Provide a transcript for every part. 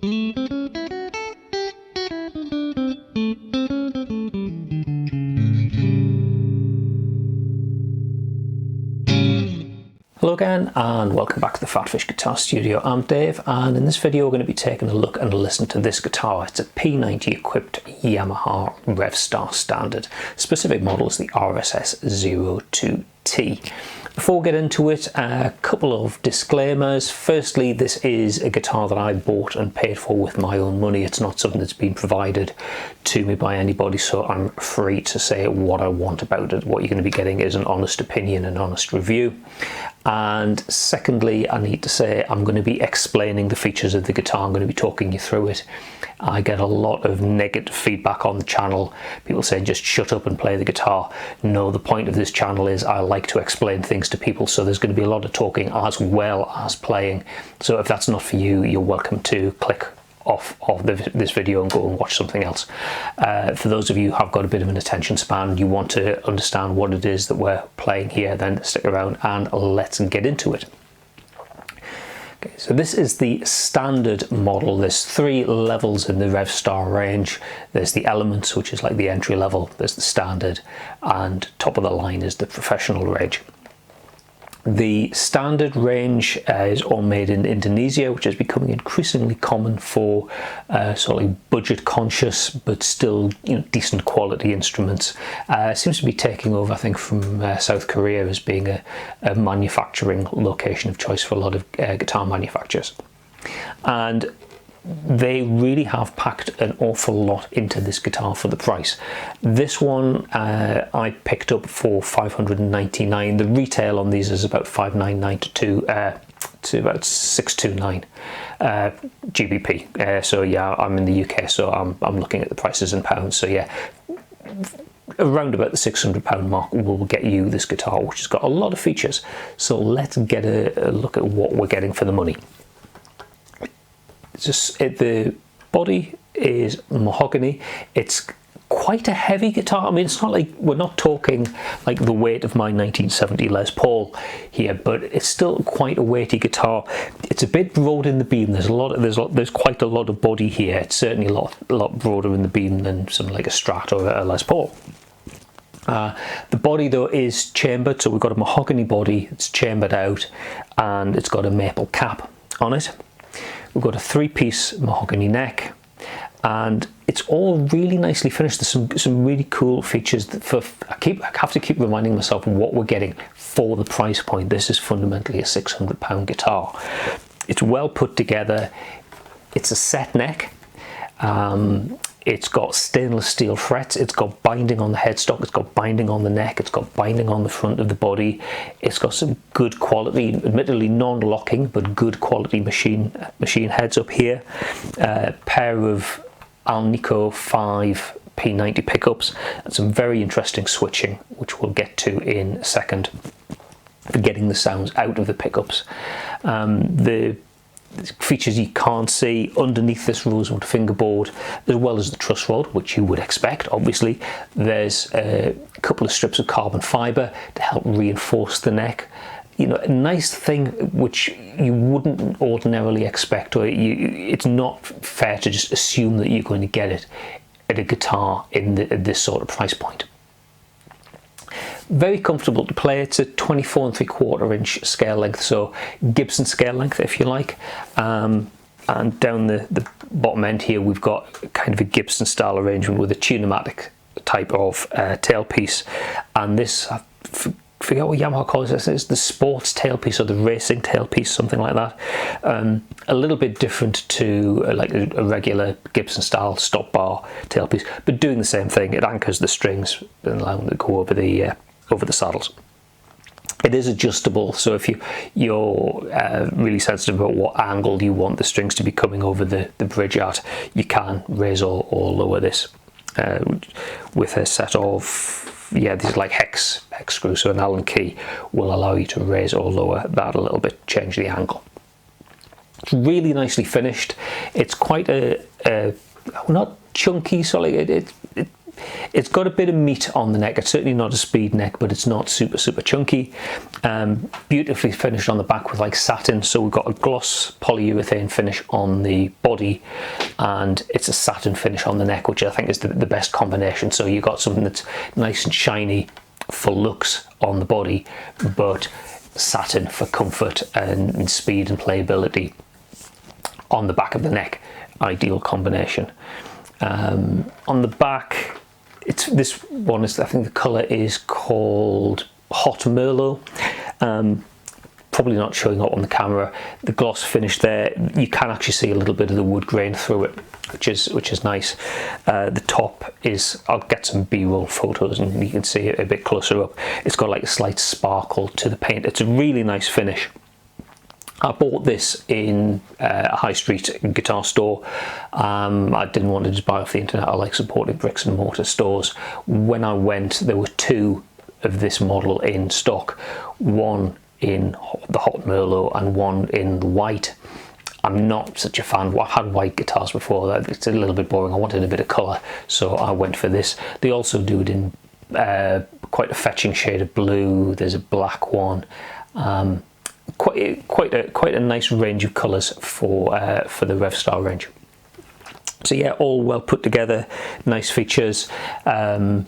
Hello again and welcome back to the PhatPhish Guitar Studio. I'm Dave, and in this video we're going to be taking a look and listen to this guitar. It's a P90 equipped Yamaha Revstar standard. Specific model is the RSS02T. Before we get into it, a couple of disclaimers. Firstly, this is a guitar that I bought and paid for with my own money. It's not something that's been provided to me by anybody, so I'm free to say what I want about it. What you're going to be getting is an honest opinion, an honest review. And secondly, I need to say I'm going to be explaining the features of the guitar. I'm going to be talking you through it. I get a lot of negative feedback on the channel. People say just shut up and play the guitar. No, the point of this channel is I like to explain things to people, so there's going to be a lot of talking as well as playing. So if that's not for you, you're welcome to click off of this video and go and watch something else. For those of you who have got a bit of an attention span, you want to understand what it is that we're playing here, then stick around and let's get into it. Okay, so this is the standard model. There's 3 levels in the Revstar range. There's the Elements, which is like the entry level, there's the standard, and top of the line is the professional range. The standard range is all made in Indonesia, which is becoming increasingly common for sort of budget conscious but still, you know, decent quality instruments. Seems to be taking over, I think, from South Korea as being a manufacturing location of choice for a lot of guitar manufacturers. And they really have packed an awful lot into this guitar for the price. This one I picked up for $599. The retail on these is about $599 to about $629 GBP. So yeah, I'm in the UK, so I'm looking at the prices in pounds. So yeah, around about the £600 mark will get you this guitar, which has got a lot of features. So let's get a look at what we're getting for the money. The body is mahogany. It's quite a heavy guitar. I mean, it's not like, we're not talking like the weight of my 1970 Les Paul here, but it's still quite a weighty guitar. It's a bit broad in the beam. There's quite a lot of body here. It's certainly a lot broader in the beam than something like a Strat or a Les Paul. The body though is chambered, so we've got a mahogany body. It's chambered out, and it's got a maple cap on it. We've got a 3-piece mahogany neck, and it's all really nicely finished. There's some really cool features that I have to keep reminding myself of what we're getting for the price point. This is fundamentally a £600 guitar. It's well put together. It's a set neck. It's got stainless steel frets, it's got binding on the headstock, it's got binding on the neck, it's got binding on the front of the body. It's got some good quality, admittedly non-locking, but good quality machine heads up here. A pair of Alnico 5 P90 pickups and some very interesting switching, which we'll get to in a second, for getting the sounds out of the pickups. The features you can't see underneath this rosewood fingerboard, as well as the truss rod, which you would expect. Obviously, there's a couple of strips of carbon fiber to help reinforce the neck. You know, a nice thing which you wouldn't ordinarily expect, or it's not fair to just assume that you're going to get it at a guitar in this sort of price point. Very comfortable to play. It's a 24 3/4 inch scale length, so Gibson scale length if you like. And down the bottom end here we've got kind of a Gibson style arrangement with a Tunematic type of tailpiece, and this, I forget what Yamaha calls this, it's the sports tailpiece or the racing tailpiece, something like that. A little bit different to like a regular Gibson style stop bar tailpiece, but doing the same thing. It anchors the strings and allows them to go over the saddles. It is adjustable, so if you're really sensitive about what angle you want the strings to be coming over the bridge at, you can raise or lower this with a set of, yeah, these are like hex screws, so an Allen key will allow you to raise or lower that a little bit, change the angle. It's really nicely finished. It's quite a not chunky, so like It's got a bit of meat on the neck. It's certainly not a speed neck, but it's not super chunky. Beautifully finished on the back with like satin. So we've got a gloss polyurethane finish on the body, and it's a satin finish on the neck, which I think is the best combination. So you've got something that's nice and shiny for looks on the body, but satin for comfort and speed and playability on the back of the neck. Ideal combination. On the back, this one is, I think the colour is called Hot Merlot. Probably not showing up on the camera. The gloss finish there, you can actually see a little bit of the wood grain through it, which is nice. The top is, I'll get some B-roll photos and you can see it a bit closer up. It's got like a slight sparkle to the paint. It's a really nice finish. I bought this in a high street guitar store. I didn't want to just buy off the internet. I like supporting bricks and mortar stores. When I went, there were two of this model in stock, one in the Hot Merlot and one in the white. I'm not such a fan. I've had white guitars before. It's a little bit boring. I wanted a bit of colour, so I went for this. They also do it in quite a fetching shade of blue. There's a black one. Quite a nice range of colours for the Revstar range. So yeah, all well put together. Nice features. Down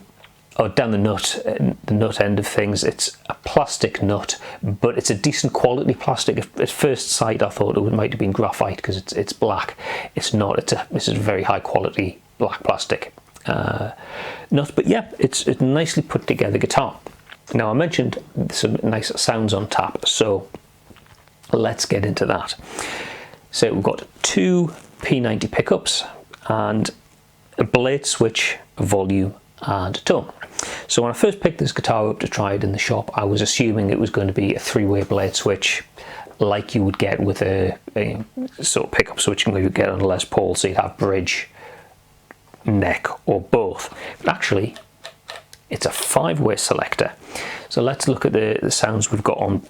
the nut end of things, it's a plastic nut, but it's a decent quality plastic. At first sight I thought it might have been graphite because it's black. It's not. This is a very high quality black plastic nut, but yeah, it's a nicely put together guitar. Now I mentioned some nice sounds on tap, so let's get into that. So we've got two P90 pickups and a blade switch, a volume and a tone. So when I first picked this guitar up to try it in the shop, I was assuming it was going to be a three-way blade switch like you would get with a sort of pickup switching where you get on a Les Paul, so you'd have bridge, neck or both. But actually it's a five-way selector. So let's look at the sounds we've got on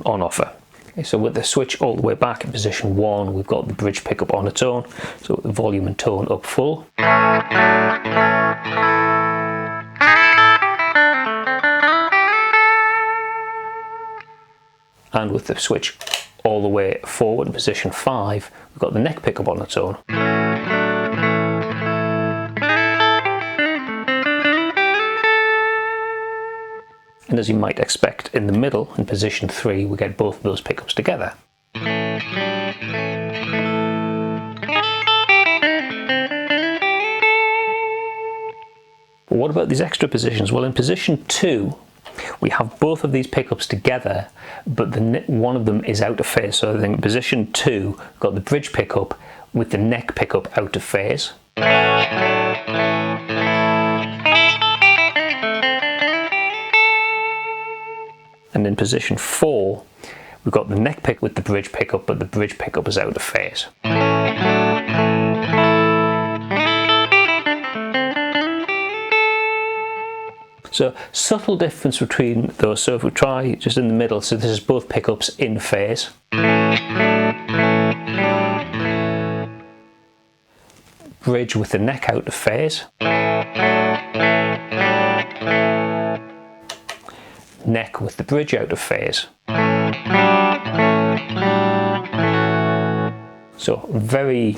offer. Okay, so with the switch all the way back in position 1, we've got the bridge pickup on its own, so the volume and tone up full. And with the switch all the way forward in position 5, we've got the neck pickup on its own. And as you might expect, in the middle, in position 3, we get both of those pickups together. But what about these extra positions? Well, in position 2, we have both of these pickups together, but one of them is out of phase. So I think in position 2, we've got the bridge pickup with the neck pickup out of phase. And in position 4, we've got the neck pick with the bridge pickup, but the bridge pickup is out of phase. So subtle difference between those. So if we try just in the middle, so this is both pickups in phase. Bridge with the neck out of phase. Neck with the bridge out of phase. So very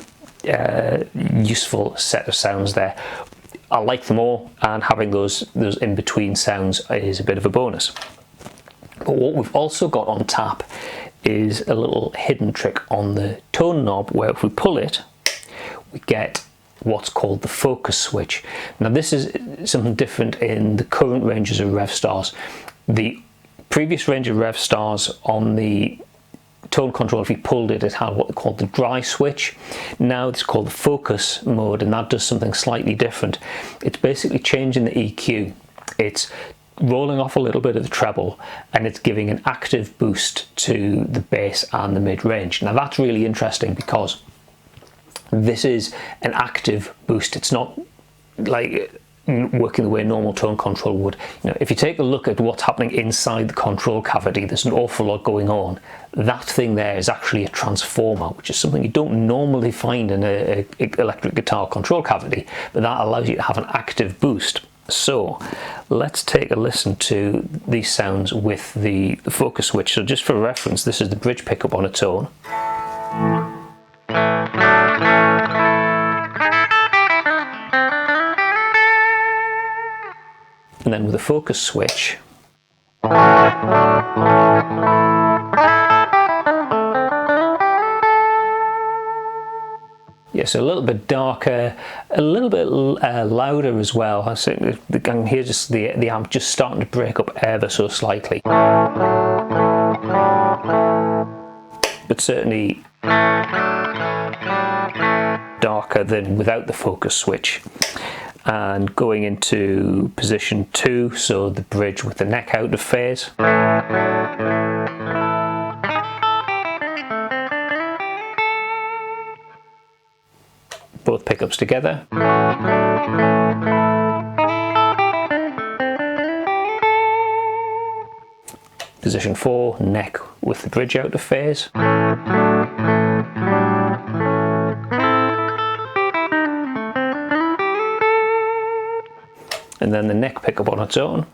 useful set of sounds there. I like them all, and having those in between sounds is a bit of a bonus. But what we've also got on tap is a little hidden trick on the tone knob, where if we pull it, we get what's called the focus switch. Now this is something different in the current ranges of Revstars. The previous range of Revstars, on the tone control, if you pulled it, it had what they called the dry switch. Now it's called the focus mode, and that does something slightly different. It's basically changing the EQ. It's rolling off a little bit of the treble, and it's giving an active boost to the bass and the mid-range. Now that's really interesting because this is an active boost. It's not like working the way normal tone control would. You know, if you take a look at what's happening inside the control cavity, there's an awful lot going on. That thing there is actually a transformer, which is something you don't normally find in an electric guitar control cavity, but that allows you to have an active boost. So let's take a listen to these sounds with the focus switch. So just for reference, this is the bridge pickup on its own. And then with a focus switch, yes, a little bit darker, a little bit louder as well. I can hear just the amp just starting to break up ever so slightly, but certainly darker than without the focus switch. And going into position 2, so the bridge with the neck out of phase. Both pickups together. Position 4, neck with the bridge out of phase. And then the neck pickup on its own.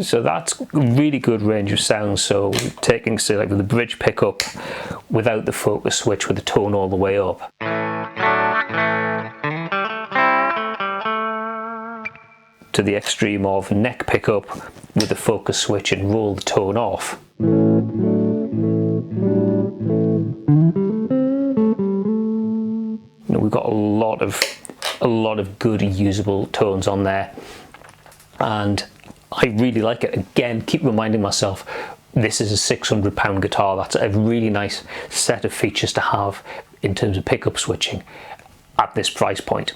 So that's a really good range of sounds. So taking, say, like the bridge pickup without the focus switch with the tone all the way up. To the extreme of neck pickup with the focus switch and roll the tone off. We've got a lot of good usable tones on there, and I really like it. Again, keep reminding myself, this is a £600 guitar. That's a really nice set of features to have in terms of pickup switching at this price point.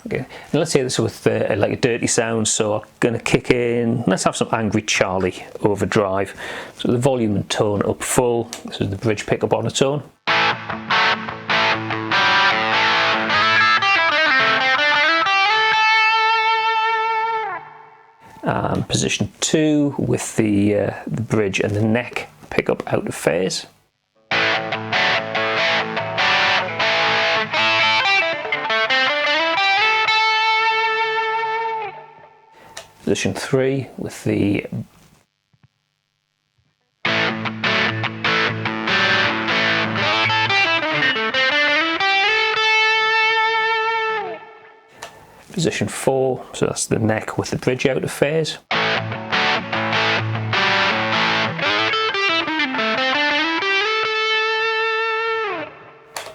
Okay, and let's hear this with like a dirty sound. So I'm going to kick in, let's have some Angry Charlie overdrive. So the volume and tone up full. This is the bridge pickup on its own. Position 2 with the bridge and the neck pickup out of phase. Position 3 with the position 4, so that's the neck with the bridge out of phase.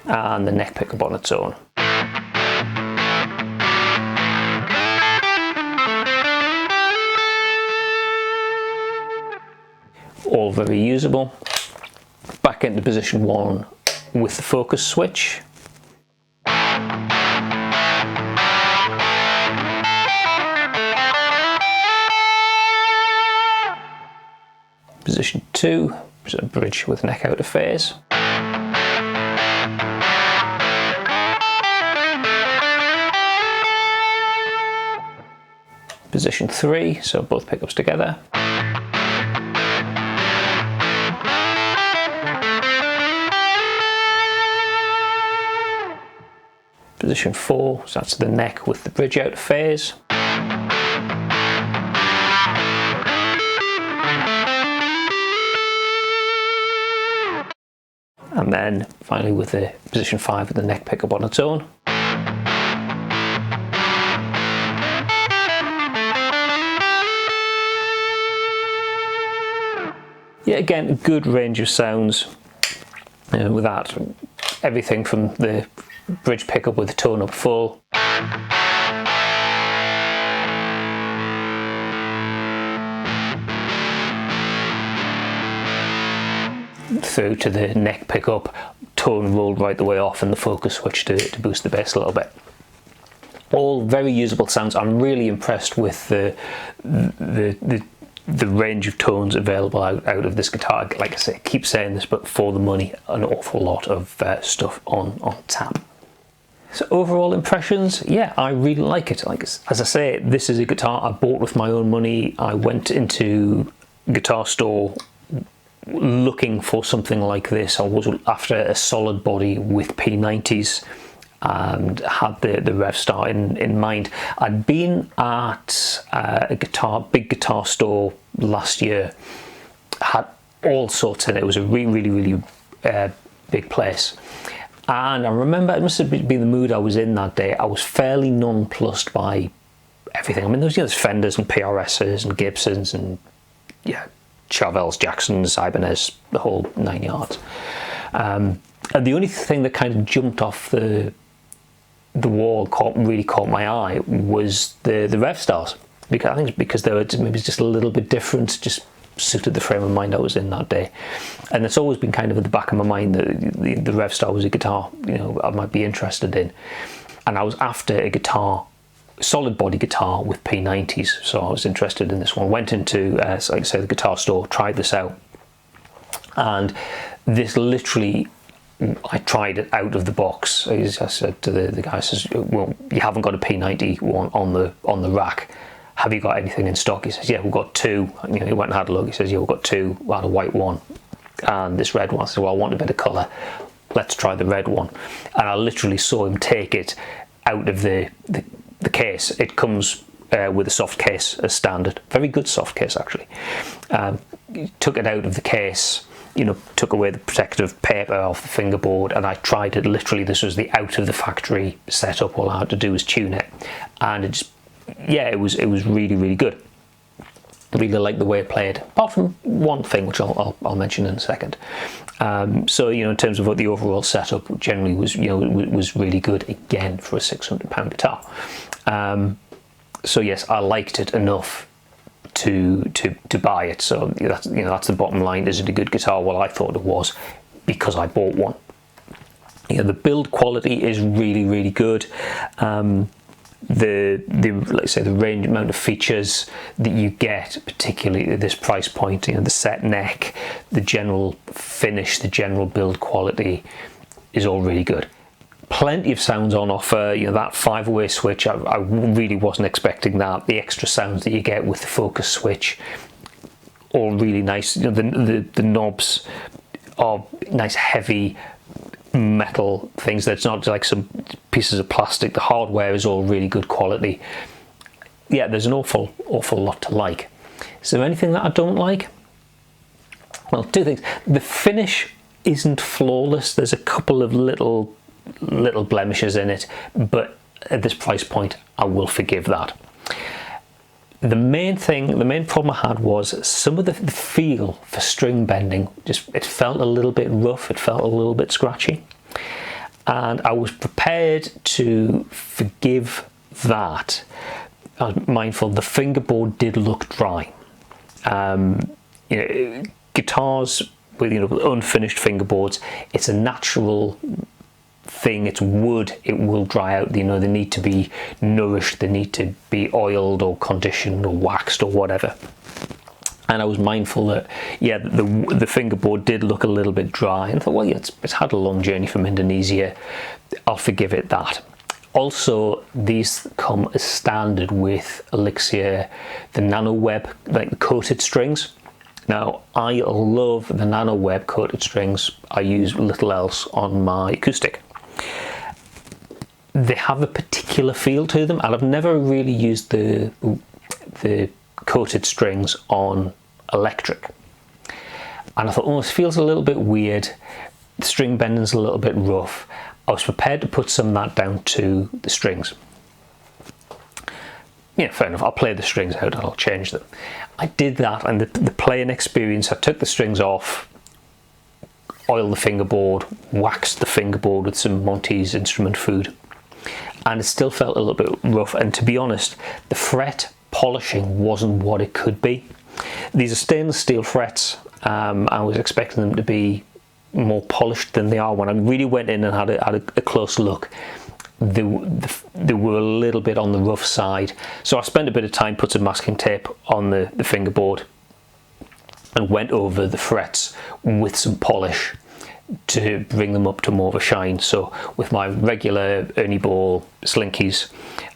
And the neck pickup on its own. All very usable. Back into position 1 with the focus switch. Position 2, so bridge with neck out of phase. Position 3, so both pickups together. Position 4, so that's the neck with the bridge out of phase. And then finally with the position 5 with the neck pickup on its own. Yeah, again, a good range of sounds with that. Everything from the bridge pickup with the tone up full, through to the neck pickup, tone rolled right the way off, and the focus switch to boost the bass a little bit. All very usable sounds. I'm really impressed with the the range of tones available out of this guitar. Like I say, I keep saying this, but for the money, an awful lot of stuff on tap. So overall impressions, yeah, I really like it. Like, as I say, this is a guitar I bought with my own money. I went into a guitar store looking for something like this. I was after a solid body with P90s and had the Revstar in mind. I'd been at a big guitar store last year, had all sorts in it. It was a really big place. And I remember, it must have been the mood I was in that day. I was fairly nonplussed by everything. I mean, there's Fenders and PRSs and Gibsons and yeah, Charvels, Jacksons, Ibanez, the whole 9 yards. And the only thing that kind of jumped off the wall, really caught my eye, was the Revstars. Because I think it's because they were maybe just a little bit different, just suited the frame of mind I was in that day. And it's always been kind of at the back of my mind that the Revstar was a guitar, you know, I might be interested in. And I was after a guitar, solid body guitar with P90s, so I was interested in this one. Went into, like I say, the guitar store, tried this out, and this literally, I tried it out of the box. I said to the guy, says, well, you haven't got a P90 one on the rack. Have you got anything in stock? He says, yeah, we've got two. You know, he went and had a look. He says, yeah, we've got two. We had a white one and this red one. I said, well, I want a bit of colour. Let's try the red one. And I literally saw him take it out of the case. It comes with a soft case as standard. Very good soft case, actually. Took it out of the case, you know, took away the protective paper off the fingerboard, and I tried it. Literally, this was the out of the factory setup. All I had to do was tune it, and it just, yeah, it was really good. I really liked the way it played, apart from one thing which I'll mention in a second. So, you know, in terms of what the overall setup generally was, you know, was really good again for a £600 guitar. So yes, I liked it enough to buy it. So that's, you know, that's the bottom line. Is it a good guitar? Well, I thought it was, because I bought one. You know, the build quality is really good. Like I say, the range amount of features that you get, particularly at this price point, you know, the set neck, the general finish, the general build quality is all really good. Plenty of sounds on offer. You know, that 5-way switch, I really wasn't expecting that. The extra sounds that you get with the focus switch, all really nice. You know, the knobs are nice, heavy metal things. That's not like some pieces of plastic. The hardware is all really good quality. Yeah, there's an awful lot to like. Is there anything that I don't like? Well, two things. The finish isn't flawless. There's a couple of little blemishes in it, but at this price point I will forgive that. The main problem I had was some of the feel for string bending. Just, it felt a little bit rough, it felt a little bit scratchy, and I was prepared to forgive that. I was mindful the fingerboard did look dry. You know, guitars with, you know, unfinished fingerboards, it's a natural thing. It's wood, it will dry out. You know, they need to be nourished, they need to be oiled or conditioned or waxed or whatever. And I was mindful that, yeah, the fingerboard did look a little bit dry, and I thought, well, yeah, it's had a long journey from Indonesia, I'll forgive it that. Also, these come as standard with Elixir, the Nano Web, like the coated strings. Now, I love the Nano Web coated strings. I use little else on my acoustic. They have a particular feel to them, and I've never really used the coated strings on electric. And I thought, oh, this feels a little bit weird. The string bending's a little bit rough. I was prepared to put some of that down to the strings. Yeah, fair enough, I'll play the strings out and I'll change them. I did that, and the playing experience, I took the strings off, oiled the fingerboard, waxed the fingerboard with some Monty's instrument food, and it still felt a little bit rough. And to be honest, the fret polishing wasn't what it could be. These are stainless steel frets. I was expecting them to be more polished than they are. When I really went in and had a close look, they were a little bit on the rough side. So I spent a bit of time, put some masking tape on the fingerboard, and went over the frets with some polish to bring them up to more of a shine. So with my regular Ernie Ball slinkies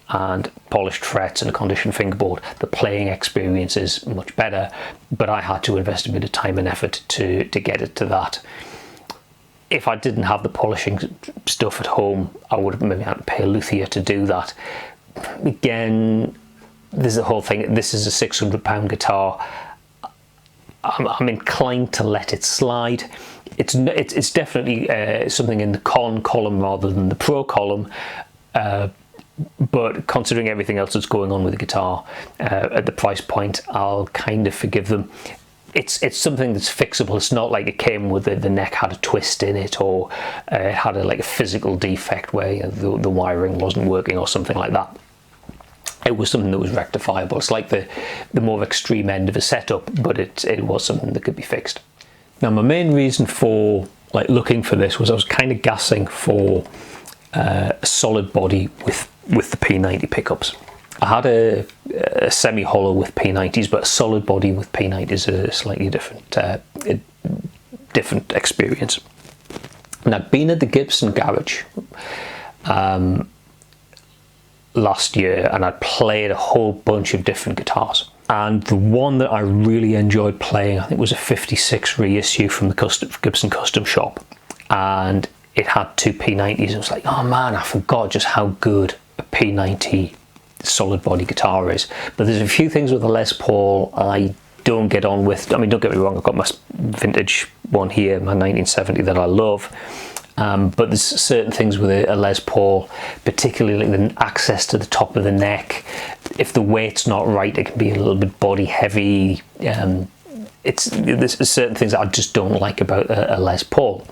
and polished frets and a conditioned fingerboard, the playing experience is much better, but I had to invest a bit of time and effort to get it to that. If I didn't have the polishing stuff at home, I would have maybe had to pay a luthier to do that. Again, there's the whole thing, this is a £600 guitar. I'm inclined to let it slide. It's definitely something in the con column rather than the pro column, but considering everything else that's going on with the guitar at the price point, I'll kind of forgive them. It's something that's fixable. It's not like it came with the neck had a twist in it, or it had like a physical defect where the wiring wasn't working or something like that. It was something that was rectifiable. It's like the more extreme end of a setup, but it was something that could be fixed. Now, my main reason for like looking for this was I was kind of gassing for a solid body with the P90 pickups. I had a semi-hollow with P90s, but a solid body with P90 is a slightly different experience. And I'd been at the Gibson garage last year, and I'd played a whole bunch of different guitars. And the one that I really enjoyed playing, I think, was a 56 reissue from the Gibson Custom Shop, and it had two P90s. And I was like, oh man, I forgot just how good a P90 solid body guitar is. But there's a few things with the Les Paul I don't get on with. I mean, don't get me wrong, I've got my vintage one here, my 1970, that I love. But there's certain things with a Les Paul, particularly like the access to the top of the neck. If the weight's not right, it can be a little bit body heavy. There's certain things that I just don't like about a Les Paul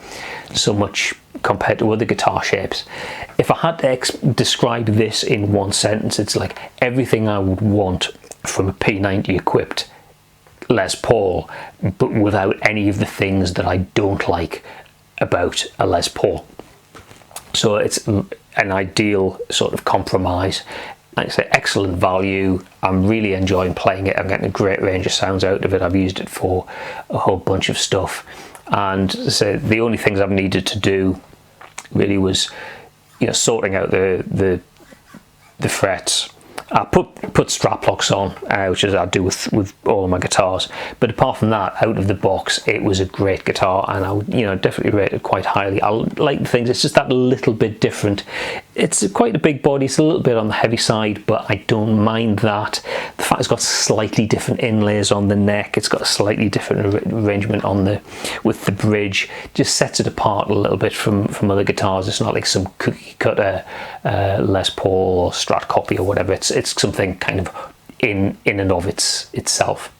so much compared to other guitar shapes. If I had to describe this in one sentence, it's like everything I would want from a P90 equipped Les Paul, but without any of the things that I don't like about a Les Paul. So it's an ideal sort of compromise. Like I say, excellent value. I'm really enjoying playing it. I'm getting a great range of sounds out of it. I've used it for a whole bunch of stuff, and so the only things I've needed to do really was, you know, sorting out the frets. I put strap locks on, which is I do with all of my guitars. But apart from that, out of the box, it was a great guitar, and I would, you know, definitely rate it quite highly. I like the things. It's just that little bit different. It's quite a big body. It's a little bit on the heavy side, but I don't mind that. The fact it's got slightly different inlays on the neck. It's got a slightly different arrangement on with the bridge. Just sets it apart a little bit from other guitars. It's not like some cookie cutter Les Paul or Strat copy or whatever. It's something kind of in and of itself.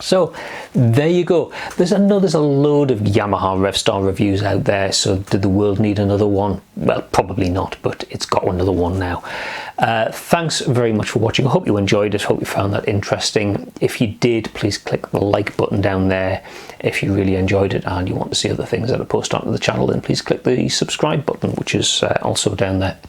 So there you go. There's a load of Yamaha Revstar reviews out there. So did the world need another one? Well, probably not, but it's got another one now. Thanks very much for watching. I hope you enjoyed it. Hope you found that interesting. If you did, please click the like button down there. If you really enjoyed it and you want to see other things that I post onto the channel, then please click the subscribe button, which is also down there.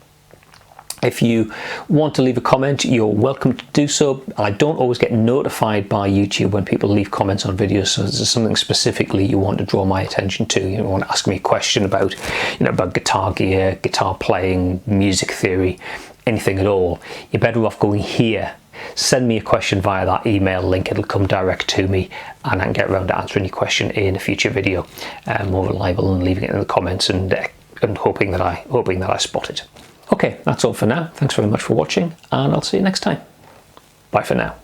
If you want to leave a comment, you're welcome to do so. I don't always get notified by YouTube when people leave comments on videos, so if there's something specifically you want to draw my attention to, you want to ask me a question about, you know, about guitar gear, guitar playing, music theory, anything at all, you're better off going here. Send me a question via that email link. It'll come direct to me, and I can get around to answering your question in a future video. More reliable than leaving it in the comments and hoping that I spot it. Okay, that's all for now. Thanks very much for watching, and I'll see you next time. Bye for now.